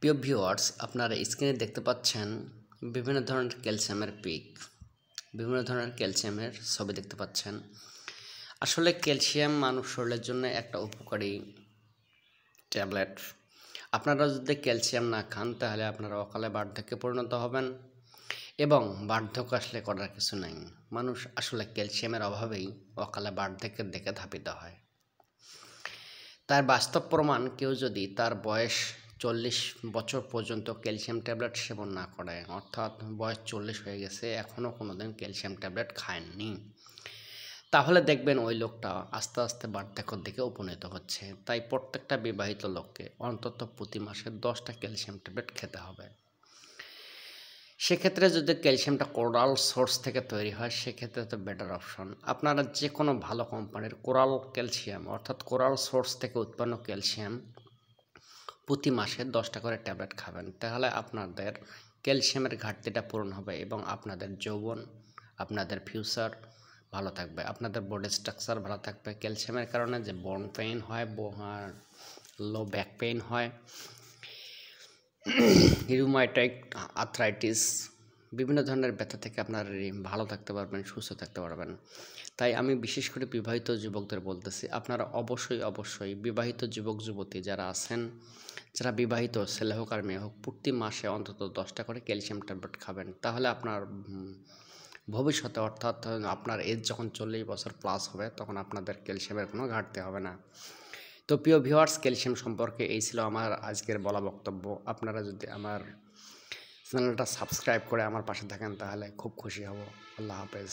প্রিয় ভিউয়ার্স, আপনারা স্ক্রিনে দেখতে পাচ্ছেন বিভিন্ন ধরনের ক্যালসিয়ামের পিক, বিভিন্ন ধরনের ক্যালসিয়ামের ছবি দেখতে পাচ্ছেন। আসলে ক্যালসিয়াম মানব শরীরের জন্য একটা উপকারী ট্যাবলেট। আপনারা যদি ক্যালসিয়াম না খান তাহলে আপনারা অকালে বার্ধক্যে পরিণত হবেন এবং বার্ধক্য আসলে করার কিছু নাই। মানুষ আসলে ক্যালসিয়ামের অভাবেই অকালে বার্ধক্যের দিকে ধাবিত হয়। তার বাস্তব প্রমাণ, কেউ যদি তার বয়স 40 বছর পর্যন্ত ক্যালসিয়াম ট্যাবলেট সেবন না করে, অর্থাৎ বয়স 40 হয়ে গেছে এখনও কোনোদিন ক্যালসিয়াম ট্যাবলেট খায়নি, তাহলে দেখবেন ওই লোকটা আস্তে আস্তে বার্ধক্যের দিকে উপনীত হচ্ছে। তাই প্রত্যেকটা বিবাহিত লোককে অন্তত প্রতি মাসে 10টা ক্যালসিয়াম ট্যাবলেট খেতে হবে। সেক্ষেত্রে যদি ক্যালসিয়ামটা কোরাল সোর্স থেকে তৈরি হয় সেক্ষেত্রে তো বেটার অপশন। আপনারা যে কোনো ভালো কোম্পানির কোরাল ক্যালসিয়াম অর্থাৎ কোরাল সোর্স থেকে উৎপন্ন ক্যালসিয়াম প্রতি মাসে 10টা করে ট্যাবলেট খাবেন, তাহলে আপনাদের ক্যালসিয়ামের ঘাটতিটা পূরণ হবে এবং আপনাদের যৌবন, আপনাদের ফিউচার ভালো থাকবে, আপনাদের বডি স্ট্রাকচার ভালো থাকবে। ক্যালসিয়ামের কারণে যে বোন পেইন হয়, লো ব্যাক পেইন হয়, রিউমাটয়েড আর্থ্রাইটিস, বিভিন্ন ধরনের ব্যথা থেকে আপনারা ভালো থাকতে পারবেন, সুস্থ থাকতে পারবেন। তাই আমি বিশেষ করে বিবাহিত যুবকদের বলতেছি, আপনারা অবশ্যই বিবাহিত যুবক যুবতী যারা আছেন, যারা বিবাহিত, ছেলে হোক আর মেয়ে হোক, প্রতি মাসে অন্তত 10টা করে ক্যালসিয়াম ট্যাবলেট খাবেন। তাহলে আপনার ভবিষ্যতে, অর্থাৎ আপনার এজ যখন 40 বছর প্লাস হবে তখন আপনাদের ক্যালসিয়ামের কোনো ঘাটতি হবে না। তো প্রিয় ভিউয়ার্স, ক্যালসিয়াম সম্পর্কে এই ছিল আমার আজকের বলা বক্তব্য। আপনারা যদি আমার চ্যানেলটা সাবস্ক্রাইব করে আমার পাশে থাকেন তাহলে খুব খুশি হব। আল্লাহ হাফেজ।